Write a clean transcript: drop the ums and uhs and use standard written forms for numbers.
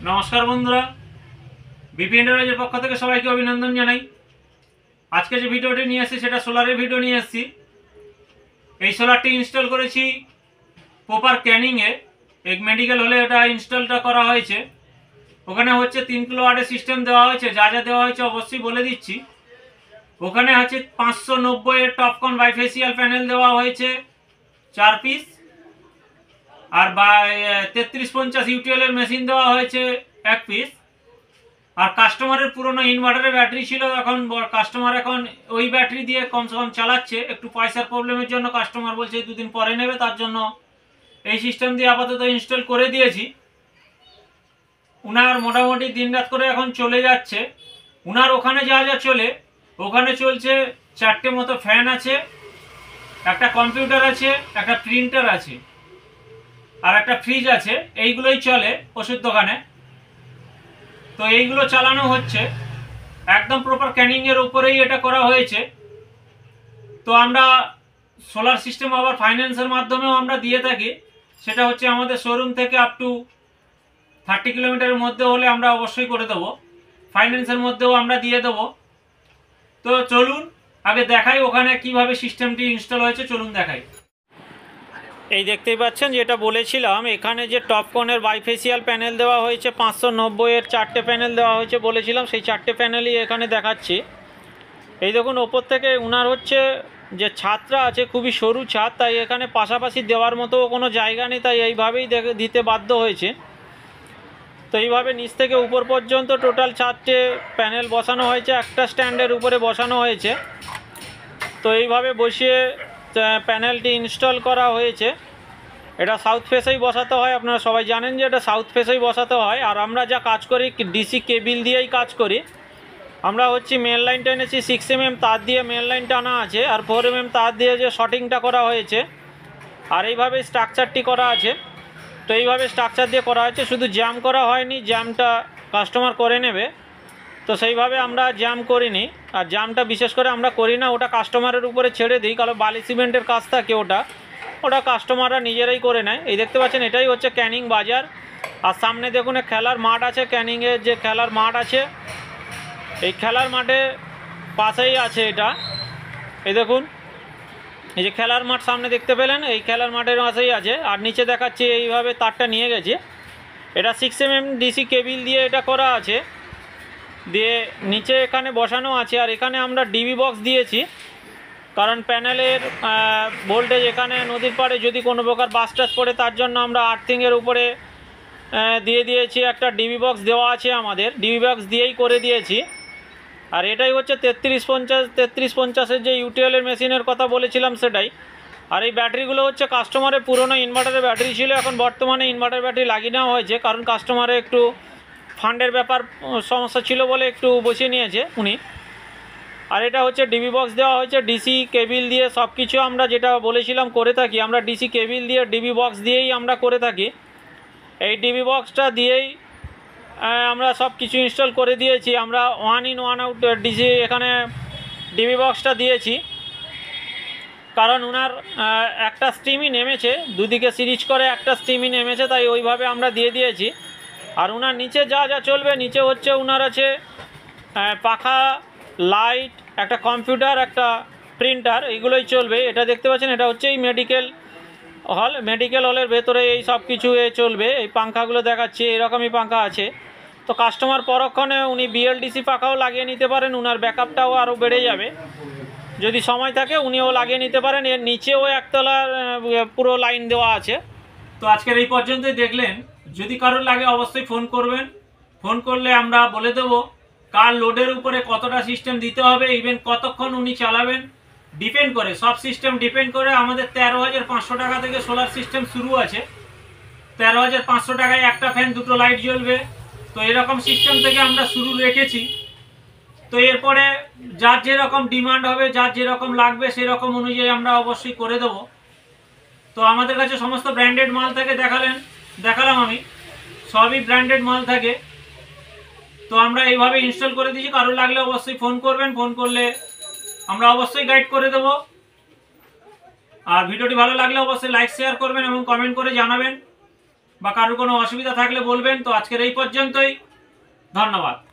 नमस्कार बंधुरा बीपी एंटारप्राइजेर पक्ष थेके सबाइके अभिनंदन जानाई। आज के जो भिडियोटी निये एसेछि सेटा सोलारेर भिडियो निये एसेछि। এই সোলারটি ইনস্টল করেছি প্রপার ক্যানিংয়ে, এক মেডিকেল হলে এটা ইনস্টলটা করা হয়েছে। ওখানে হচ্ছে 3 কিলোওয়াটের সিস্টেম দেওয়া হয়েছে। যা যা দেওয়া হয়েছে অবশ্যই বলে দিচ্ছি। ওখানে হচ্ছে 590 এর টপকন বাইফেসিয়াল প্যানেল দেওয়া হয়েছে 4 পিস, আর 3350 ইউটিএল এর মেশিন দেওয়া হয়েছে 1 পিস। আর কাস্টমারের পুরনো ইনভার্টারের ব্যাটারি ছিল, এখন কাস্টমার এখন ওই ব্যাটারি দিয়ে কমসে কম চালাচ্ছে। একটু পয়সার প্রবলেমের জন্য কাস্টমার বলছে 2 দিন পরে নেবে, তার জন্য এই সিস্টেম দিয়ে আপাতত ইনস্টল করে দিয়েছি। উনার মোটামুটি দিনরাত করে এখন চলে যাচ্ছে। উনার ওখানে যা যা চলে, ওখানে চলছে 4টে মতো ফ্যান আছে, একটা কম্পিউটার আছে, একটা প্রিন্টার আছে, আর একটা ফ্রিজ আছে। এইগুলোই চলে ওষুধ দোকানে। তো এইগুলো চালানো হচ্ছে একদম প্রপার ক্যানিং এর উপরেই এটা করা হয়েছে। তো আমরা সোলার সিস্টেম আবার ফাইন্যান্সের মাধ্যমেও আমরা দিয়ে থাকি। সেটা হচ্ছে আমাদের শোরুম থেকে আপ টু 30 কিলোমিটারের মধ্যে হলে আমরা অবশ্যই করে দেবো, ফাইন্যান্সের মধ্যেও আমরা দিয়ে দেবো। তো চলুন আগে দেখাই ওখানে কিভাবে সিস্টেমটি ইনস্টল হয়েছে, চলুন দেখাই। এই দেখতেই পাচ্ছেন যেটা বলেছিলাম, এখানে যে টপকনের বাইফেসিয়াল প্যানেল দেওয়া হয়েছে 590 এর 4টে প্যানেল দেওয়া হয়েছে বলেছিলাম, সেই 4টে প্যানেলই এখানে দেখাচ্ছি। এই দেখুন ওপর থেকে উনার হচ্ছে যে ছাদটা আছে খুবই সরু ছাদ, তাই এখানে পাশাপাশি দেওয়ার মতো কোনো জায়গা নেই, তাই এইভাবেই দিতে বাধ্য হয়েছে। তো এইভাবে নিচ থেকে উপর পর্যন্ত টোটাল 4টে প্যানেল বসানো হয়েছে, একটা স্ট্যান্ডের উপরে বসানো হয়েছে। তো এইভাবে বসিয়ে প্যানেলটি ইনস্টল করা হয়েছে। এটা সাউথ ফেসেই বসাতে হয়, আপনারা সবাই জানেন যে এটা সাউথ ফেসেই বসাতে হয়। আর আমরা যা কাজ করি ডিসি কেবিল দিয়েই কাজ করি। আমরা হচ্ছে মেন লাইনটা এনেছি 6 mm তার দিয়ে মেন লাইন টানা আছে, আর 4 mm তার দিয়ে যে শর্টিংটা করা হয়েছে। আর এইভাবে স্ট্রাকচারটি করা আছে। তো এইভাবে স্ট্রাকচার দিয়ে করা হয়েছে, শুধু জ্যাম করা হয়নি, জ্যামটা কাস্টমার করে নেবে। তো সেইভাবে আমরা জ্যাম করিনি, আর জ্যামটা বিশেষ করে আমরা করি না, ওটা কাস্টমারের উপরে ছেড়ে দিই। কারণ বালি সিমেন্টের কাজ থাকে, ওটা কাস্টমাররা নিজেরাই করে নেয়। এই দেখতে পাচ্ছেন এটাই হচ্ছে ক্যানিং বাজার। আর সামনে দেখুন খেলার মাঠ আছে, ক্যানিংয়ের যে খেলার মাঠ আছে, এই খেলার মাঠে পাশেই আছে এটা। এই দেখুন এই যে খেলার মাঠ সামনে দেখতে পেলেন, এই খেলার মাঠের পাশেই আছে। আর নিচে দেখাচ্ছি এইভাবে তারটা নিয়ে গেছে। এটা 6 mm ডিসি কেবিল দিয়ে এটা করা আছে, দিয়ে নিচে এখানে বসানো আছে। আর এখানে আমরা ডিবি বক্স দিয়েছি, কারণ প্যানেলের ভোল্টেজ এখানে নদীর পাড়ে যদি কোনো প্রকার বাস টাস পড়ে, তার জন্য আমরা আর্থিংয়ের উপরে দিয়ে দিয়েছি। একটা ডিবি বক্স দেওয়া আছে, আমাদের ডিবি বক্স দিয়েই করে দিয়েছি। আর এটাই হচ্ছে 3350 যে ইউটিএলের মেশিনের কথা বলেছিলাম সেটাই। আর এই ব্যাটারিগুলো হচ্ছে কাস্টমারের পুরনো ইনভার্টারের ব্যাটারি ছিল, এখন বর্তমানে ইনভার্টার ব্যাটারি লাগিয়ে নেওয়া হয়েছে, কারণ কাস্টমারের একটু ফান্ডের ব্যাপার সমস্যা ছিল বলে একটু বসিয়ে নিয়েছে উনি। আর এটা হচ্ছে ডিবি বক্স দেওয়া হয়েছে ডিসি কেবিল দিয়ে। সব কিছু আমরা যেটা বলেছিলাম করে থাকি, আমরা ডিসি কেবিল দিয়ে ডিবি বক্স দিয়েই আমরা করে থাকি। এই ডিবি বক্সটা দিয়েই আমরা সব কিছু ইনস্টল করে দিয়েছি। আমরা 1 in 1 out ডিসি এখানে ডিবি বক্সটা দিয়েছি, কারণ ওনার একটা স্ট্রিমই নেমেছে, দুদিকে সিরিজ করে একটা স্ট্রিমই নেমেছে, তাই ওইভাবে আমরা দিয়ে দিয়েছি। আর ওনার নিচে যা যা চলবে, নিচে হচ্ছে ওনার আছে পাখা, লাইট, একটা কম্পিউটার, একটা প্রিন্টার, এইগুলোই চলবে। এটা দেখতে পাচ্ছেন এটা হচ্ছে এই মেডিকেল হলের ভেতরে এই সব কিছু চলবে। এই পাঙ্খাগুলো দেখাচ্ছি, এরকমই পাঙ্খা আছে। তো কাস্টমার পরক্ষণে উনি বিএলডিসি পাখাও লাগিয়ে নিতে পারেন, ওনার ব্যাকআপটাও আরও বেড়ে যাবে। যদি সময় থাকে উনিও লাগিয়ে নিতে পারেন। এর নিচেও একতলার পুরো লাইন দেওয়া আছে। তো আজকের এই পর্যন্তই দেখলেন। যদি কারোর লাগে অবশ্যই ফোন করবেন, ফোন করলে আমরা বলে দেবো কার লোডের উপরে কতটা সিস্টেম দিতে হবে, ইভেন কতক্ষণ উনি চালাবেন, ডিপেন্ড করে, সব সিস্টেম ডিপেন্ড করে। আমাদের 13,500 টাকা থেকে সোলার সিস্টেম শুরু আছে। 13,500 টাকায় একটা ফ্যান, 2টো লাইট জ্বলবে। তো এরকম সিস্টেম থেকে আমরা শুরু রেখেছি। তো এরপরে যার যেরকম ডিমান্ড হবে, যার যেরকম লাগবে, সেরকম অনুযায়ী আমরা অবশ্যই করে দেব। তো আমাদের কাছে সমস্ত ব্র্যান্ডেড মাল থাকে, দেখালাম আমি, সবই ব্র্যান্ডেড মাল থাকে। তো আমরা এইভাবে ইনস্টল করে দিয়েছি। কারো লাগলে অবশ্যই ফোন করবেন, ফোন করলে আমরা অবশ্যই গাইড করে দেব। আর ভিডিওটি ভালো লাগলে অবশ্যই লাইক শেয়ার করবেন এবং কমেন্ট করে জানাবেন। বা কারোর কোনো অসুবিধা থাকলে বলবেন। তো আজকের এই পর্যন্তই, ধন্যবাদ।